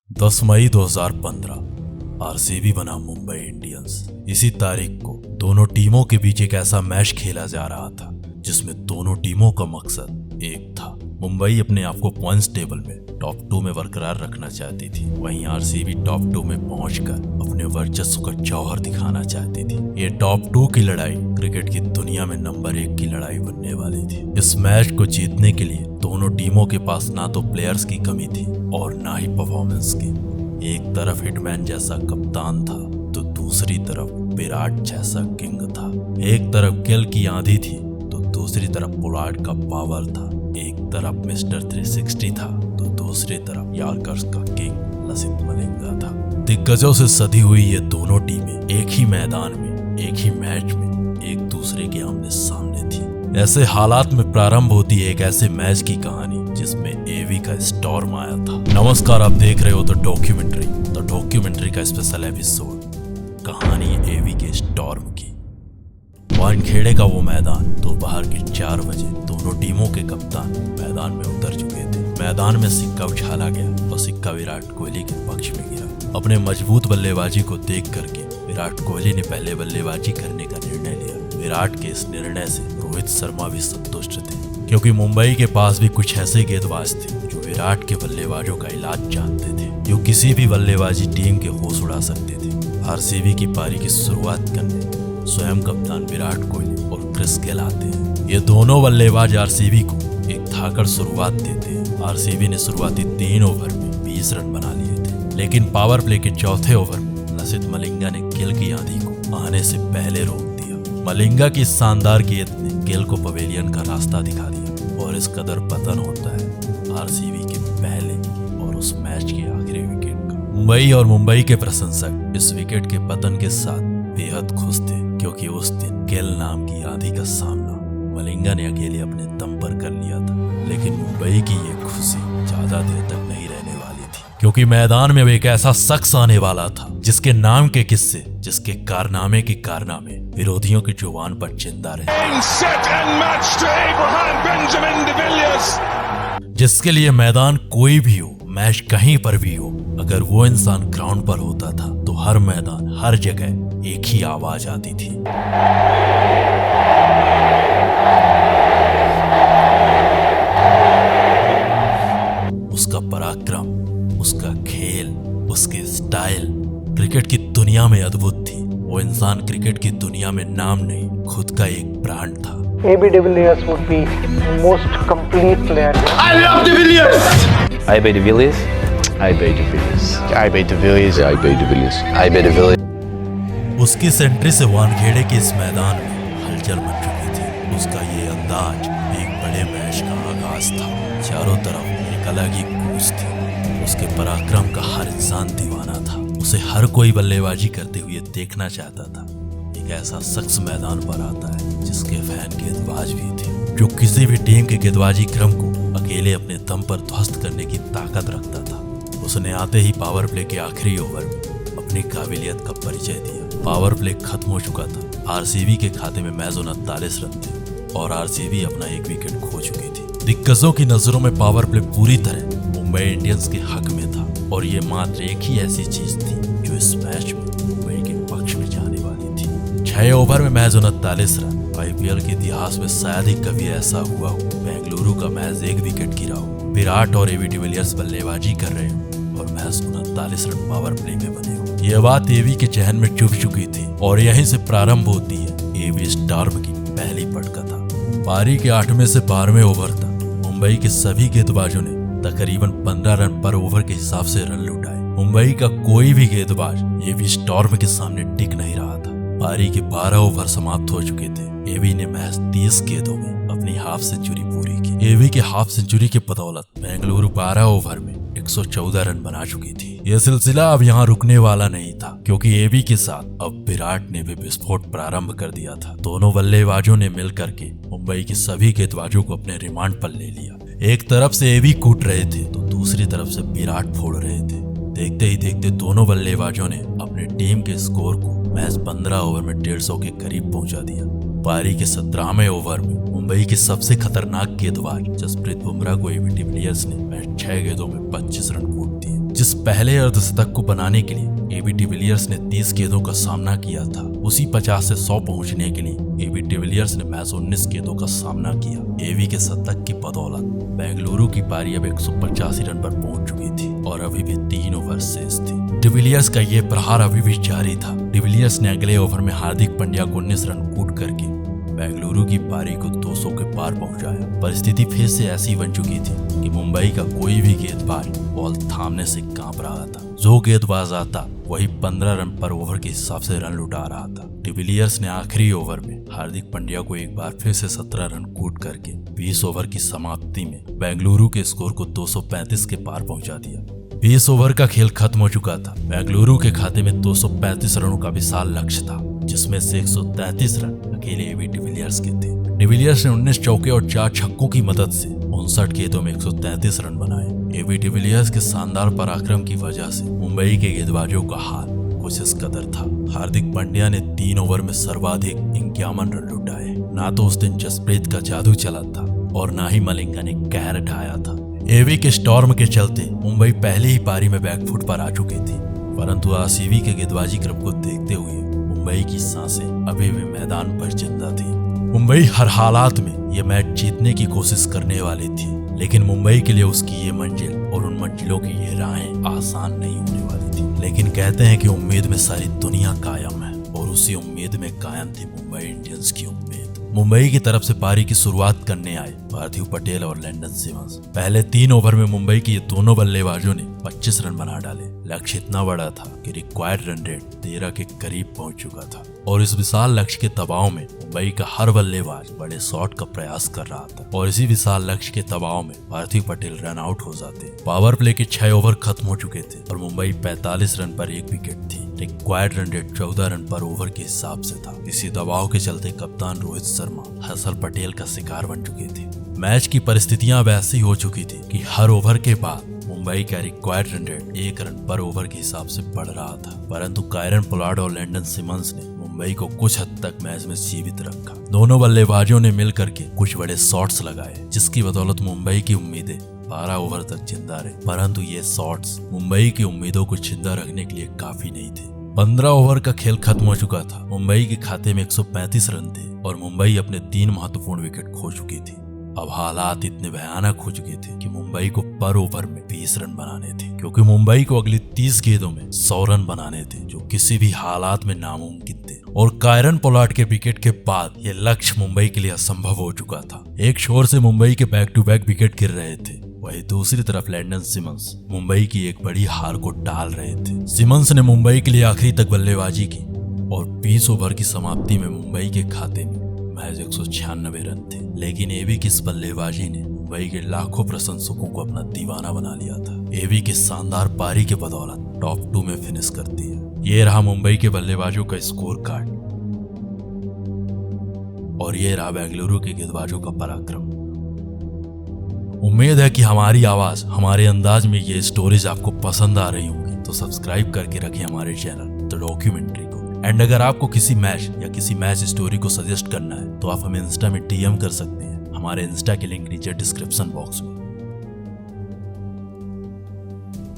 10 मई 2015 RCB बना Mumbai Indians. इसी तारीख को दोनों टीमों के बीच एक ऐसा मैच खेला जा रहा था जिसमें दोनों टीमों का मकसद एक था। मुंबई अपने आप को पॉइंट्स टेबल में टॉप 2 में बरकरार रखना चाहती थी, वहीं आरसीबी टॉप 2 में पहुंचकर अपने वर्चस्व का जौहर दिखाना चाहती थी। ये टॉप 2 की लड़ाई क्रिकेट की दुनिया में नंबर 1 की लड़ाई बनने वाली थी। इस मैच को जीतने के लिए दोनों टीमों के पास ना तो प्लेयर्स की कमी थी और ना ही परफॉर्मेंस की। एक तरफ हिटमैन जैसा कप्तान था तो दूसरी तरफ विराट जैसा किंग था। एक तरफ गिल की आंधी थी तो दूसरी तरफ पोलार्ड का पावर था। एक तरफ मिस्टर 360 था तो दूसरी तरफ यॉर्कर्स का किंग लसित मलिंगा था। दिग्गजों से सधी हुई ये दोनों टीमें एक ही मैदान में एक ही मैच में एक दूसरे के आमने सामने थी। ऐसे हालात में प्रारंभ होती है एक ऐसे मैच की कहानी जिसमें एवी का स्टॉर्म आया था। नमस्कार, आप देख रहे हो द डॉक्यूमेंट्री का स्पेशल एपिसोड, कहानी एवी के स्टॉर्म की। वानखेड़े का वो मैदान दोपहर के 4 बजे दोनों टीमों के कप्तान मैदान में उतर चुके थे। मैदान में सिक्का उछाला गया और सिक्का विराट कोहली के पक्ष में गिरा। अपने मजबूत बल्लेबाजी को देख करके विराट कोहली ने पहले बल्लेबाजी करने का निर्णय लिया। विराट के इस निर्णय से रोहित शर्मा भी संतुष्ट थे, क्योंकि मुंबई के पास भी कुछ ऐसे गेंदबाज थे जो विराट के बल्लेबाजों का इलाज जानते थे, जो किसी भी बल्लेबाजी टीम के होश उड़ा सकते थे। आरसीबी की पारी की शुरुआत करने स्वयं कप्तान विराट कोहली और क्रिस गेल आते हैं। ये दोनों बल्लेबाज आरसीबी को एक धाकड़ शुरुआत देते हैं। आरसीबी ने शुरुआती 3 ओवर में 20 रन बना लिए थे, लेकिन पावर प्ले के चौथे ओवर में लसित मलिंगा ने गिल की आंधी को आने से पहले रोक दिया। मलिंगा की शानदार गेंद ने गिल को पवेलियन का रास्ता दिखा दिया और इस कदर पतन होता है आरसीबी के पहले और उस मैच के आखिरी विकेट का। मुंबई और मुंबई के प्रशंसक इस विकेट के पतन के साथ बेहद खुश थे, क्योंकि उस दिन गिल नाम की आंधी का सामना मलिंगा ने अकेले अपने दम पर कर लिया था। लेकिन मुंबई की ये खुशी ज्यादा देर तक नहीं रहने वाली थी, क्योंकि मैदान में अब एक ऐसा शख्स आने वाला था जिसके नाम के किस्से, जिसके कारनामे के कारनामे विरोधियों की जुबान पर जिंदा रहे, जिसके लिए मैदान कोई भी हो, मैच कहीं पर भी हो, अगर वो इंसान ग्राउंड पर होता था तो हर मैदान हर जगह एक ही आवाज आती थी। उसका पराक्रम, उसका खेल, उसके स्टाइल क्रिकेट की दुनिया में अद्भुत थी। वो इंसान क्रिकेट की दुनिया में नाम नहीं, खुद का एक ब्रांड था। AB de Villiers would be the most complete player. I love de Villiers. AB de Villiers. AB de Villiers. AB de Villiers. AB de Villiers. AB de Villiers. उसकी सेंट्री से वानखेड़े के इस मैदान में हलचल मच चुकी थी। उसका ये अंदाज एक बड़े मैच का आगाज था। चारों तरफ एक अलग ही गूंज थी। उसके पराक्रम का हर इंसान दीवाना था। उसे हर कोई बल्लेबाजी करते हुए देखना चाहता था। एक ऐसा शख्स मैदान पर आता है जिसके फैन गेंदबाज भी थे, जो किसी भी टीम के गेंदबाजी क्रम को अकेले अपने दम पर ध्वस्त करने की ताकत रखता था। उसने आते ही पावर प्ले के आखिरी ओवर में अपनी काबिलियत का परिचय दिया। पावर प्ले खत्म हो चुका था। आरसीबी के खाते में महज 39 रन थे और आरसीबी अपना एक विकेट खो चुकी थी। दिग्गजों की नजरों में पावर प्ले पूरी तरह मुंबई इंडियंस के हक में था और ये मात्र एक ही ऐसी चीज थी जो इस मैच में मुंबई के पक्ष में जाने वाली थी। 6 ओवर में महज 39 रन। आईपीएल के इतिहास में शायद ही कभी ऐसा हुआ हो बेंगलुरु का महज 1 विकेट गिरा हो, विराट और एवी डिविलियर्स बल्लेबाजी कर रहे हो और महज 39 रन पावर प्ले में बने हो। यह बात एवी के चहन में चुभ चुकी थी और यहीं से प्रारंभ होती है एवी स्टॉर्म की पहली पटकथा। पारी के 8वें से 12वें ओवर तक मुंबई के सभी गेंदबाजों ने तकरीबन 15 रन पर ओवर के हिसाब से रन लुटाए। मुंबई का कोई भी गेंदबाज एवी स्टॉर्म के सामने टिक नहीं रहा था। पारी के 12 ओवर समाप्त हो चुके थे। एवी ने महज 30 गेंदों में अपनी हाफ सेंचुरी पूरी की। एवी के हाफ सेंचुरी के बदौलत बेंगलुरु 12 ओवर में 114 रन बना चुकी थी। यह सिलसिला अब यहाँ रुकने वाला नहीं था, क्योंकि एवी के साथ अब विराट ने भी विस्फोट प्रारंभ कर दिया था। दोनों बल्लेबाजों ने मिलकर के मुंबई के सभी गेंदबाजों को अपने रिमांड पर ले लिया। एक तरफ से एवी कूट रहे थे तो दूसरी तरफ से विराट फोड़ रहे थे। देखते ही देखते दोनों बल्लेबाजों ने अपने टीम के स्कोर को महज 15 ओवर में 150 के करीब पहुंचा दिया। पारी के 17वें ओवर में मुंबई के सबसे खतरनाक गेंदबाज जसप्रीत बुमराह को एवी डिविलियर्स ने महज 6 गेंदों में 25 रन कूट दिए, जिस पहले अर्धशतक को बनाने के लिए एबी डिविलियर्स ने 30 गेंदों का सामना किया था, उसी 50 से 100 पहुंचने के लिए एबी डिविलियर्स ने महज 19 गेंदों का सामना किया। एबी के शतक की बदौलत बेंगलुरु की पारी अब 185 रन पर पहुंच चुकी थी और अभी भी 3 ओवर शेष थी। डिविलियर्स का ये प्रहार अभी भी जारी था। डिविलियर्स ने अगले ओवर में हार्दिक पांड्या को 19 रन कूट करके बेंगलुरु की पारी को 200 के पार पहुंचाया। परिस्थिति फिर से ऐसी बन चुकी थी कि मुंबई का कोई भी गेंदबाज बॉल थामने से कांप रहा था। जो गेंदबाज आता वही 15 रन पर ओवर के हिसाब से रन लुटा रहा था। डिविलियर्स ने आखिरी ओवर में हार्दिक पांड्या को एक बार फिर से 17 रन कूट करके 20 ओवर की समाप्ति में बेंगलुरु के स्कोर को 235 के पार पहुंचा दिया। 20 ओवर का खेल खत्म हो चुका था। बेंगलुरु के खाते में 235 रनों का विशाल लक्ष्य था, जिसमें से 133 रन अकेले एबी डिविलियर्स के थे। डिविलियर्स ने 19 चौके और 4 छक्कों की मदद से 59 गेंदों में 133 रन बनाए। एबी डिविलियर्स के शानदार पराक्रम की वजह से मुंबई के गेंदबाजों का हाल कुछ इस कदर था। हार्दिक पांड्या ने 3 ओवर में सर्वाधिक 51 रन लुटाए। ना तो उस दिन जसप्रीत का जादू चला था और ना ही मलिंगा ने कहर ढाया था। एबी के स्टॉर्म के चलते मुंबई पहले ही पारी में बैकफुट पर आ चुकी थी, परंतु आरसीबी के गेंदबाजी क्रम को देखते हुए मुंबई की सांसें अभी भी मैदान पर जिंदा थी। मुंबई हर हालात में ये मैच जीतने की कोशिश करने वाली थी, लेकिन मुंबई के लिए उसकी ये मंजिल और उन मंजिलों की ये राहें आसान नहीं होने वाली थी। लेकिन कहते हैं कि उम्मीद में सारी दुनिया कायम है, और उसी उम्मीद में कायम थी मुंबई इंडियंस की उम्मीद। मुंबई की तरफ से पारी की शुरुआत करने आए पार्थिव पटेल और लैंडन सिमंस। पहले 3 ओवर में मुंबई की ये दोनों बल्लेबाजों ने 25 रन बना डाले। लक्ष्य इतना बड़ा था कि रिक्वायर्ड रन रेट 13 के करीब पहुंच चुका था, और इस विशाल लक्ष्य के दबाव में मुंबई का हर बल्लेबाज बड़े शॉट का प्रयास कर रहा था, और इसी विशाल लक्ष्य के दबाव में पार्थिव पटेल रन आउट हो जाते। पावर प्ले के 6 ओवर खत्म हो चुके थे और मुंबई 45 रन पर 1 विकेट थी। रिक्वायर्ड रन रेट 14 रन पर ओवर के हिसाब से था। इसी दबाव के चलते कप्तान रोहित शर्मा हर्षल पटेल का शिकार बन चुके थे। मैच की परिस्थितियां अब ऐसी हो चुकी थी कि हर ओवर के बाद मुंबई का रिक्वायर्ड रन रेट 1 रन पर ओवर के हिसाब से बढ़ रहा था, परंतु कायरन पोलार्ड और लैंडन सिमंस ने मुंबई को कुछ हद तक मैच में जीवित रखा। दोनों बल्लेबाजों ने मिल करके कुछ बड़े शॉट्स लगाए, जिसकी बदौलत मुंबई की उम्मीदें 12 ओवर तक जिंदा रहे, परंतु ये शॉट्स मुंबई की उम्मीदों को जिंदा रखने के लिए काफी नहीं थे। 15 ओवर का खेल खत्म हो चुका था। मुंबई के खाते में 135 रन थे और मुंबई अपने 3 महत्वपूर्ण विकेट खो चुकी थी। अब हालात इतने भयानक हो चुके थे कि मुंबई को पर ओवर में 20 रन बनाने थे, क्योंकि मुंबई को अगली 30 गेंदों में 100 रन बनाने थे, जो किसी भी हालात में नामुमकिन थे। और कायरन पोलार्ड के विकेट के बाद ये लक्ष्य मुंबई के लिए असंभव हो चुका था। एक छोर से मुंबई के बैक टू बैक विकेट गिर रहे थे, वहीं दूसरी तरफ लैंडन सिमंस मुंबई की एक बड़ी हार को टाल रहे थे। सिमंस ने मुंबई के लिए आखिरी तक बल्लेबाजी की और 20 ओवर की समाप्ति में मुंबई के खाते में महज 196 रन थे, लेकिन एबी की इस बल्लेबाजी ने मुंबई के लाखों प्रशंसकों को अपना दीवाना बना लिया था। एबी की शानदार पारी के बदौलत टॉप 2 में फिनिश करती है। ये रहा मुंबई के बल्लेबाजों का स्कोर कार्ड, और ये रहा बेंगलुरु के गेंदबाजों का पराक्रम। उम्मीद है कि हमारी आवाज, हमारे अंदाज में ये स्टोरीज आपको पसंद आ रही होंगी, तो सब्सक्राइब करके रखें हमारे चैनल द डॉक्यूमेंट्री को। एंड अगर आपको किसी मैच या किसी मैच स्टोरी को सजेस्ट करना है तो आप हमें इंस्टा में DM कर सकते हैं। हमारे इंस्टा के लिंक नीचे डिस्क्रिप्शन बॉक्स में।